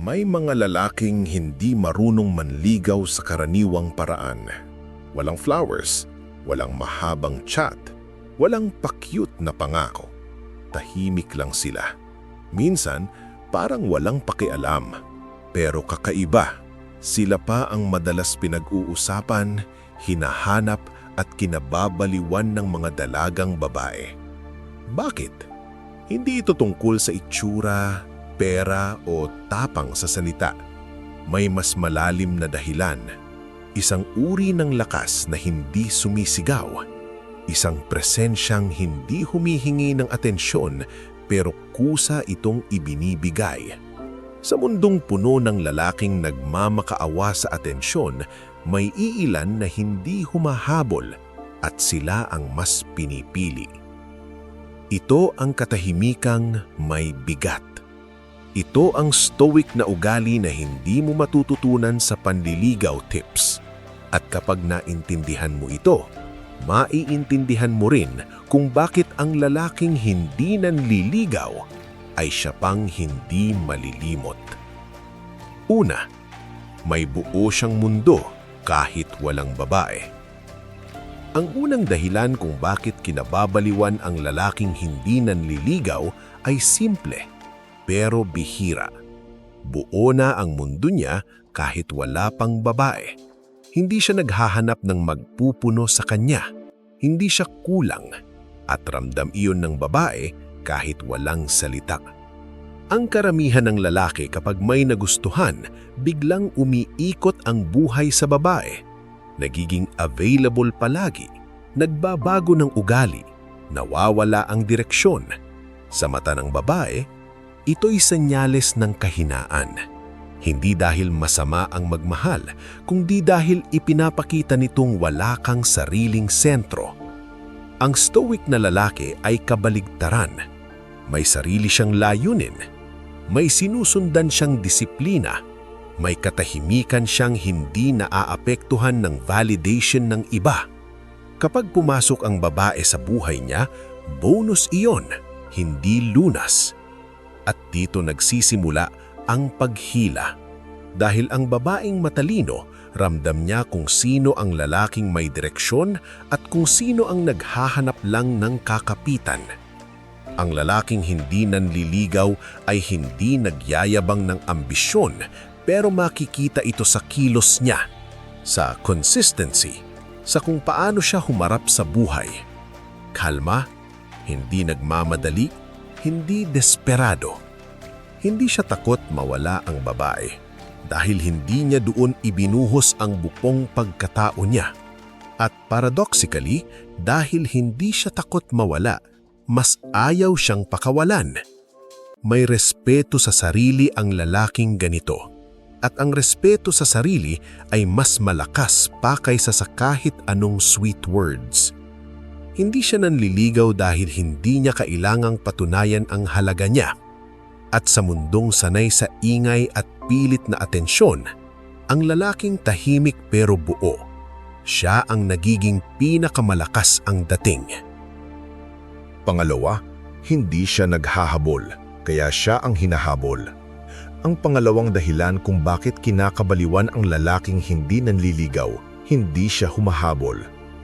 May mga lalaking hindi marunong manligaw sa karaniwang paraan. Walang flowers, walang mahabang chat, walang pa-cute na pangako. Tahimik lang sila. Minsan, parang walang pakialam. Pero kakaiba, sila pa ang madalas pinag-uusapan, hinahanap at kinababaliwan ng mga dalagang babae. Bakit? Hindi ito tungkol sa itsura, pera o tapang sa salita. May mas malalim na dahilan. Isang uri ng lakas na hindi sumisigaw. Isang presensyang hindi humihingi ng atensyon pero kusa itong ibinibigay. Sa mundong puno ng lalaking nagmamakaawa sa atensyon, may iilan na hindi humahabol at sila ang mas pinipili. Ito ang katahimikang may bigat. Ito ang stoic na ugali na hindi mo matututunan sa panliligaw tips. At kapag naintindihan mo ito, maiintindihan mo rin kung bakit ang lalaking hindi nanliligaw ay siya pang hindi malilimot. Una, may buo siyang mundo kahit walang babae. Ang unang dahilan kung bakit kinababaliwan ang lalaking hindi nanliligaw ay simple pero bihira. Buo na ang mundo niya kahit wala pang babae. Hindi siya naghahanap ng magpupuno sa kanya. Hindi siya kulang. At ramdam iyon ng babae kahit walang salita. Ang karamihan ng lalaki kapag may nagustuhan, biglang umiikot ang buhay sa babae. Nagiging available palagi, nagbabago ng ugali, nawawala ang direksyon. Sa mata ng babae, ito'y senyales ng kahinaan. Hindi dahil masama ang magmahal, kundi dahil ipinapakita nitong wala kang sariling sentro. Ang stoic na lalaki ay kabaligtaran. May sarili siyang layunin. May sinusundan siyang disiplina. May katahimikan siyang hindi naaapektuhan ng validation ng iba. Kapag pumasok ang babae sa buhay niya, bonus iyon, hindi lunas. At dito nagsisimula ang paghila. Dahil ang babaeng matalino, ramdam niya kung sino ang lalaking may direksyon at kung sino ang naghahanap lang ng kakapitan. Ang lalaking hindi nanliligaw ay hindi nagyayabang ng ambisyon, pero makikita ito sa kilos niya, sa consistency, sa kung paano siya humarap sa buhay. Kalma, hindi nagmamadali, hindi desperado. Hindi siya takot mawala ang babae dahil hindi niya doon ibinuhos ang buong pagkatao niya. At paradoxically, dahil hindi siya takot mawala, mas ayaw siyang pakawalan. May respeto sa sarili ang lalaking ganito. At ang respeto sa sarili ay mas malakas pa kaysa sa kahit anong sweet words. Hindi siya nanliligaw dahil hindi niya kailangang patunayan ang halaga niya. At sa mundong sanay sa ingay at pilit na atensyon, ang lalaking tahimik pero buo, siya ang nagiging pinakamalakas ang dating. Pangalawa, hindi siya naghahabol, kaya siya ang hinahabol. Ang pangalawang dahilan kung bakit kinakabaliwan ang lalaking hindi nanliligaw, hindi siya humahabol.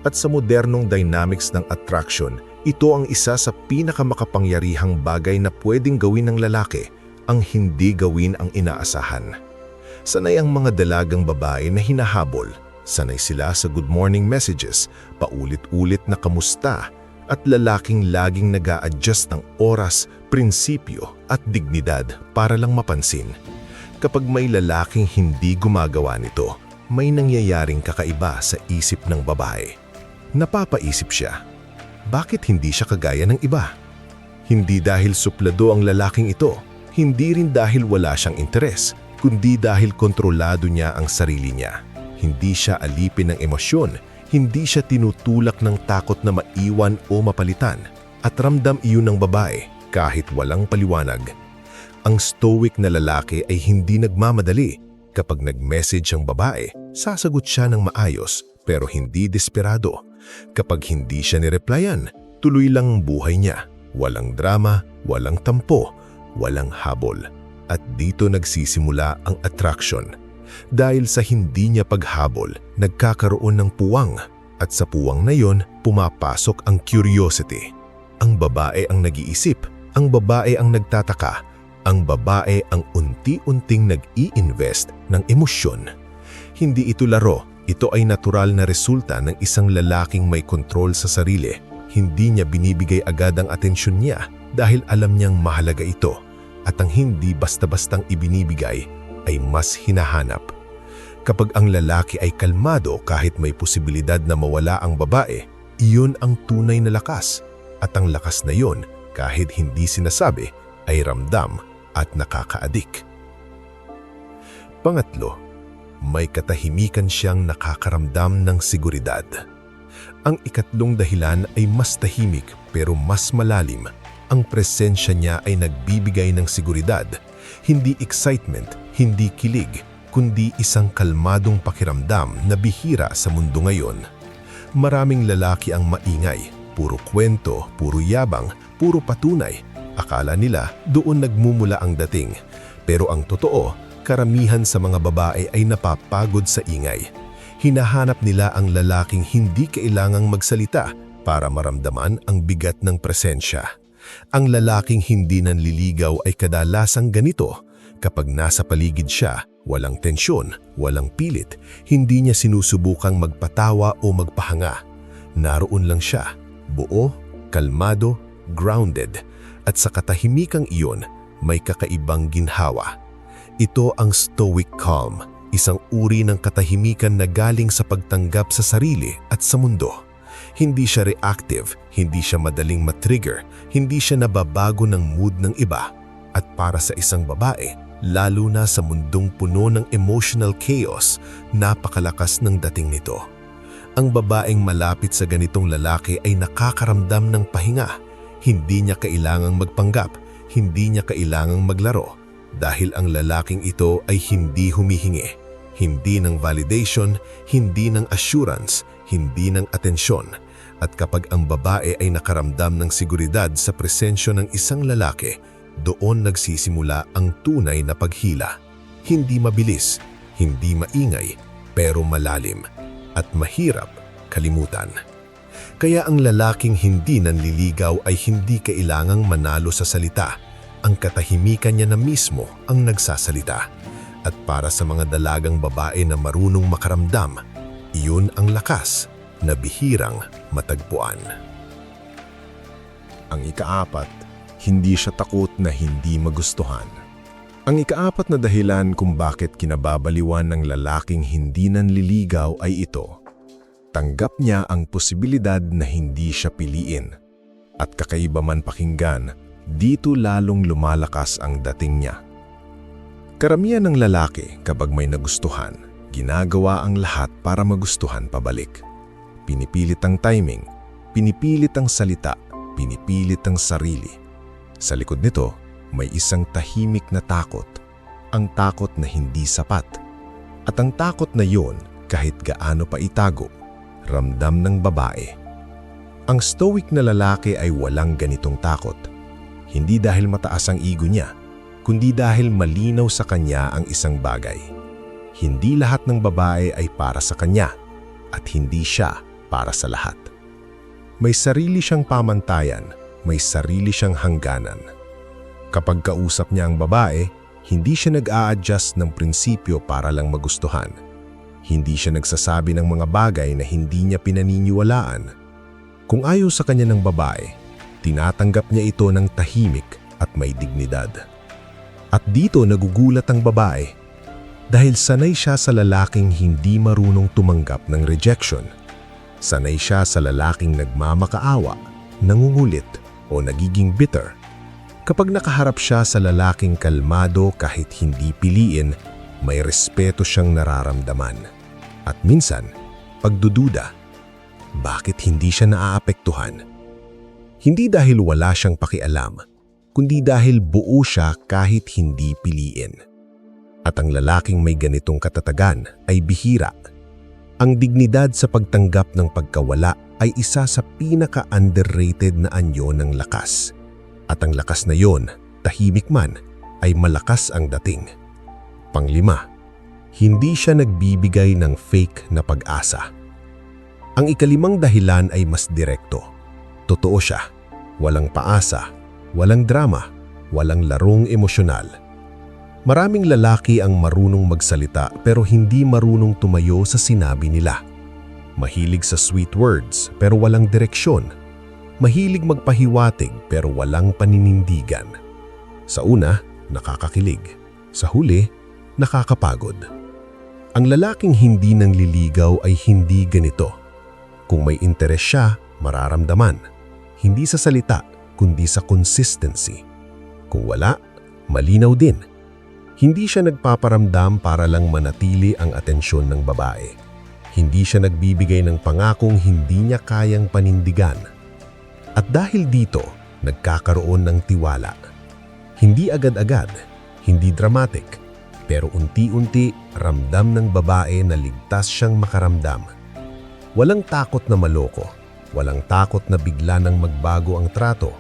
At sa modernong dynamics ng attraction, ito ang isa sa pinakamakapangyarihang bagay na pwedeng gawin ng lalaki, ang hindi gawin ang inaasahan. Sanay ang mga dalagang babae na hinahabol. Sanay sila sa good morning messages, paulit-ulit na kamusta, at lalaking laging nag-a-adjust ng oras, prinsipyo at dignidad para lang mapansin. Kapag may lalaking hindi gumagawa nito, may nangyayaring kakaiba sa isip ng babae. Napapaisip siya, bakit hindi siya kagaya ng iba? Hindi dahil suplado ang lalaking ito, hindi rin dahil wala siyang interes, kundi dahil kontrolado niya ang sarili niya. Hindi siya alipin ng emosyon, hindi siya tinutulak ng takot na maiwan o mapalitan, at ramdam iyon ng babae kahit walang paliwanag. Ang stoic na lalaki ay hindi nagmamadali. Kapag nag-message ang babae, sasagot siya ng maayos pero hindi desperado. Kapag hindi siya nireplyan, tuloy lang ang buhay niya. Walang drama, walang tampo, walang habol. At dito nagsisimula ang attraction. Dahil sa hindi niya paghabol, nagkakaroon ng puwang. At sa puwang na yon, pumapasok ang curiosity. Ang babae ang nag-iisip, ang babae ang nagtataka, ang babae ang unti-unting nag-i-invest ng emosyon. Hindi ito laro, ito ay natural na resulta ng isang lalaking may kontrol sa sarili. Hindi niya binibigay agad ang atensyon niya dahil alam niyang mahalaga ito at ang hindi basta-bastang ibinibigay ay mas hinahanap. Kapag ang lalaki ay kalmado kahit may posibilidad na mawala ang babae, iyon ang tunay na lakas. At ang lakas na iyon, kahit hindi sinasabi, ay ramdam at nakakaadik. Pangatlo, may katahimikan siyang nakakaramdam ng seguridad. Ang ikatlong dahilan ay mas tahimik pero mas malalim. Ang presensya niya ay nagbibigay ng seguridad, hindi excitement, hindi kilig, kundi isang kalmadong pakiramdam na bihira sa mundo ngayon. Maraming lalaki ang maingay, puro kwento, puro yabang, puro patunay. Akala nila doon nagmumula ang dating. Pero ang totoo, karamihan sa mga babae ay napapagod sa ingay. Hinahanap nila ang lalaking hindi kailangang magsalita para maramdaman ang bigat ng presensya. Ang lalaking hindi nanliligaw ay kadalasang ganito. Kapag nasa paligid siya, walang tensyon, walang pilit, hindi niya sinusubukang magpatawa o magpahanga. Naroon lang siya, buo, kalmado, grounded, at sa katahimikang iyon, may kakaibang ginhawa. Ito ang stoic calm, isang uri ng katahimikan na galing sa pagtanggap sa sarili at sa mundo. Hindi siya reactive, hindi siya madaling matrigger, hindi siya nababago ng mood ng iba. At para sa isang babae, lalo na sa mundong puno ng emotional chaos, napakalakas ng dating nito. Ang babaeng malapit sa ganitong lalaki ay nakakaramdam ng pahinga. Hindi niya kailangang magpanggap, hindi niya kailangang maglaro. Dahil ang lalaking ito ay hindi humihingi. Hindi ng validation, hindi ng assurance, hindi ng atensyon. At kapag ang babae ay nakaramdam ng seguridad sa presensyo ng isang lalaki, doon nagsisimula ang tunay na paghila. Hindi mabilis, hindi maingay, pero malalim at mahirap kalimutan. Kaya ang lalaking hindi nanliligaw ay hindi kailangang manalo sa salita. Ang katahimikan niya na mismo ang nagsasalita. At para sa mga dalagang babae na marunong makaramdam, iyon ang lakas na bihirang matagpuan. Ang ikaapat, hindi siya takot na hindi magustuhan. Ang ikaapat na dahilan kung bakit kinababaliwan ng lalaking hindi nanliligaw ay ito. Tanggap niya ang posibilidad na hindi siya piliin. At kakaiba man pakinggan, dito lalong lumalakas ang dating niya. Karamihan ng lalaki kapag may nagustuhan, ginagawa ang lahat para magustuhan pabalik. Pinipilit ang timing, pinipilit ang salita, pinipilit ang sarili. Sa likod nito, may isang tahimik na takot. Ang takot na hindi sapat. At ang takot na yon, kahit gaano pa itago, ramdam ng babae. Ang stoic na lalaki ay walang ganitong takot. Hindi dahil mataas ang ego niya, kundi dahil malinaw sa kanya ang isang bagay. Hindi lahat ng babae ay para sa kanya, at hindi siya para sa lahat. May sarili siyang pamantayan, may sarili siyang hangganan. Kapag kausap niya ang babae, hindi siya nag-a-adjust ng prinsipyo para lang magustuhan. Hindi siya nagsasabi ng mga bagay na hindi niya pinaniniwalaan. Kung ayaw sa kanya ng babae, tinatanggap niya ito ng tahimik at may dignidad. At dito nagugulat ang babae dahil sanay siya sa lalaking hindi marunong tumanggap ng rejection. Sanay siya sa lalaking nagmamakaawa, nangungulit o nagiging bitter. Kapag nakaharap siya sa lalaking kalmado kahit hindi piliin, may respeto siyang nararamdaman. At minsan, pagdududa, bakit hindi siya naaapektuhan? Hindi dahil wala siyang pakialam, kundi dahil buo siya kahit hindi piliin. At ang lalaking may ganitong katatagan ay bihira. Ang dignidad sa pagtanggap ng pagkawala ay isa sa pinaka-underrated na anyo ng lakas. At ang lakas na yon, tahimik man, ay malakas ang dating. Panglima, hindi siya nagbibigay ng fake na pag-asa. Ang ikalimang dahilan ay mas direkto. Totoo siya. Walang paasa, walang drama, walang larong emosyonal. Maraming lalaki ang marunong magsalita pero hindi marunong tumayo sa sinabi nila. Mahilig sa sweet words pero walang direksyon. Mahilig magpahiwatig pero walang paninindigan. Sa una, nakakakilig. Sa huli, nakakapagod. Ang lalaking hindi nanliligaw ay hindi ganito. Kung may interes siya, mararamdaman. Hindi sa salita, kundi sa consistency. Kung wala, malinaw din. Hindi siya nagpaparamdam para lang manatili ang atensyon ng babae. Hindi siya nagbibigay ng pangakong hindi niya kayang panindigan. At dahil dito, nagkakaroon ng tiwala. Hindi agad-agad, hindi dramatic, pero unti-unti ramdam ng babae na ligtas siyang makaramdam. Walang takot na maloko, walang takot na bigla nang magbago ang trato.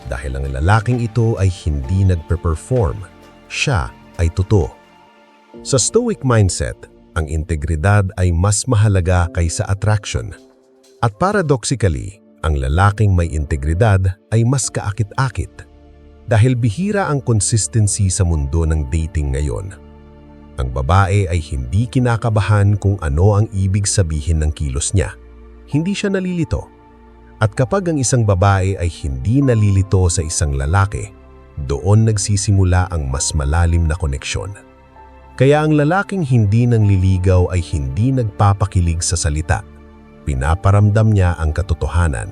Dahil ang lalaking ito ay hindi nagpe-perform, siya ay totoo. Sa stoic mindset, ang integridad ay mas mahalaga kaysa attraction. At paradoxically, ang lalaking may integridad ay mas kaakit-akit. Dahil bihira ang consistency sa mundo ng dating ngayon. Ang babae ay hindi kinakabahan kung ano ang ibig sabihin ng kilos niya. Hindi siya nalilito. At kapag ang isang babae ay hindi nalilito sa isang lalaki, doon nagsisimula ang mas malalim na koneksyon. Kaya ang lalaking hindi nangliligaw ay hindi nagpapakilig sa salita. Pinaparamdam niya ang katotohanan.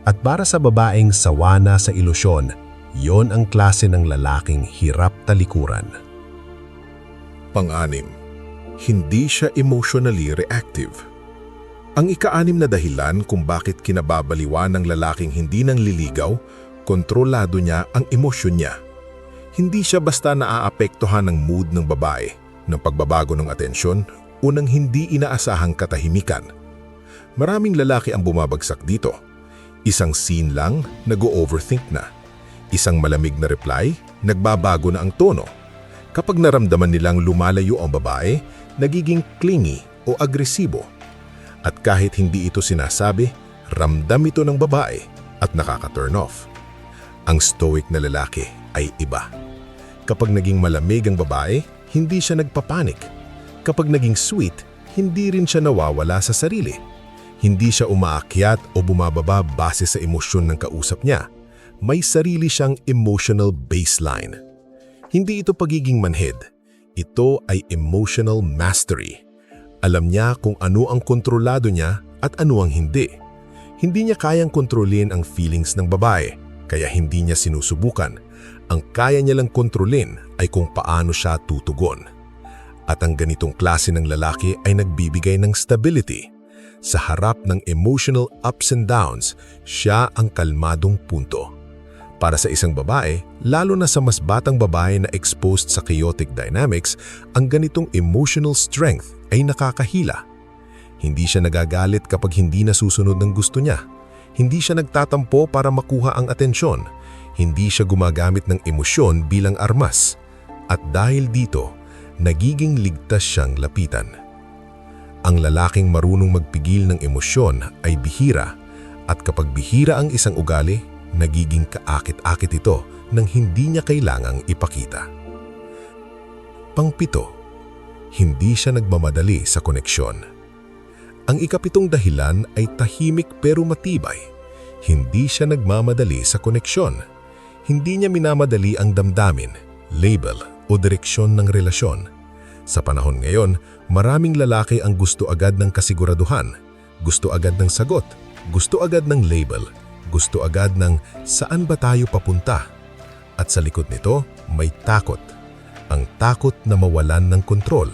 At para sa babaeng sawa na sa ilusyon, yon ang klase ng lalaking hirap talikuran. Pang-anim, hindi siya emotionally reactive. Ang ika-anim na dahilan kung bakit kinababaliwan ng lalaking hindi nanliligaw, kontrolado niya ang emosyon niya. Hindi siya basta naaapektuhan ng mood ng babae, ng pagbabago ng atensyon, o ng hindi inaasahang katahimikan. Maraming lalaki ang bumabagsak dito. Isang scene lang, nag-o-overthink na. Isang malamig na reply, nagbabago na ang tono. Kapag naramdaman nilang lumalayo ang babae, nagiging clingy o agresibo. At kahit hindi ito sinasabi, ramdam ito ng babae at nakaka-turn off. Ang stoic na lalaki ay iba. Kapag naging malamig ang babae, hindi siya nagpapanik. Kapag naging sweet, hindi rin siya nawawala sa sarili. Hindi siya umaakyat o bumababa base sa emosyon ng kausap niya. May sarili siyang emotional baseline. Hindi ito pagiging manhid. Ito ay emotional mastery. Alam niya kung ano ang kontrolado niya at ano ang hindi. Hindi niya kayang kontrolin ang feelings ng babae, kaya hindi niya sinusubukan. Ang kaya niya lang kontrolin ay kung paano siya tutugon. At ang ganitong klase ng lalaki ay nagbibigay ng stability. Sa harap ng emotional ups and downs, siya ang kalmadong punto. Para sa isang babae, lalo na sa mas batang babae na exposed sa chaotic dynamics, ang ganitong emotional strength ay nakakahila. Hindi siya nagagalit kapag hindi nasusunod ng gusto niya. Hindi siya nagtatampo para makuha ang atensyon. Hindi siya gumagamit ng emosyon bilang armas. At dahil dito, nagiging ligtas siyang lapitan. Ang lalaking marunong magpigil ng emosyon ay bihira, at kapag bihira ang isang ugali, nagiging kaakit-akit ito nang hindi niya kailangang ipakita. Pang-7, hindi siya nagmamadali sa koneksyon. Ang ika-7 dahilan ay tahimik pero matibay. Hindi siya nagmamadali sa koneksyon. Hindi niya minamadali ang damdamin, label o direksyon ng relasyon. Sa panahon ngayon, maraming lalaki ang gusto agad ng kasiguraduhan, gusto agad ng sagot, gusto agad ng label, gusto agad ng saan ba tayo papunta. At sa likod nito, may takot. Ang takot na mawalan ng kontrol.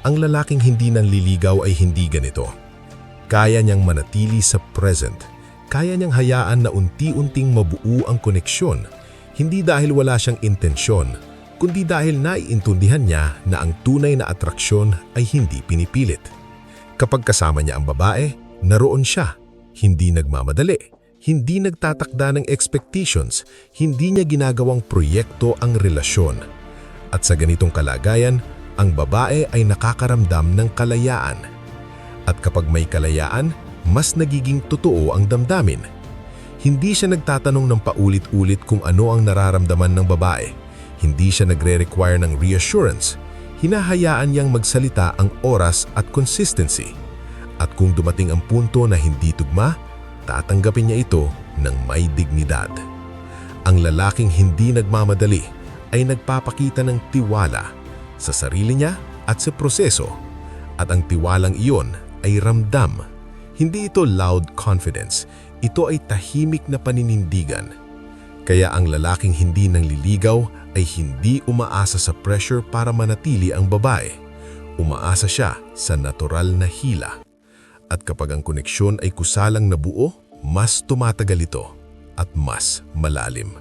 Ang lalaking hindi nanliligaw ay hindi ganito. Kaya niyang manatili sa present. Kaya niyang hayaan na unti-unting mabuo ang koneksyon. Hindi dahil wala siyang intensyon, kundi dahil naiintindihan niya na ang tunay na atraksyon ay hindi pinipilit. Kapag kasama niya ang babae, naroon siya. Hindi nagmamadali. Hindi nagtatakda ng expectations, hindi niya ginagawang proyekto ang relasyon. At sa ganitong kalagayan, ang babae ay nakakaramdam ng kalayaan. At kapag may kalayaan, mas nagiging totoo ang damdamin. Hindi siya nagtatanong ng paulit-ulit kung ano ang nararamdaman ng babae. Hindi siya nagre-require ng reassurance. Hinahayaan niyang magsalita ang oras at consistency. At kung dumating ang punto na hindi tugma, tatanggapin niya ito ng may dignidad. Ang lalaking hindi nagmamadali ay nagpapakita ng tiwala sa sarili niya at sa proseso. At ang tiwalang iyon ay ramdam. Hindi ito loud confidence, ito ay tahimik na paninindigan. Kaya ang lalaking hindi nangliligaw ay hindi umaasa sa pressure para manatili ang babae. Umaasa siya sa natural na hila. At kapag ang koneksyon ay kusalang nabuo, mas tumatagal ito at mas malalim.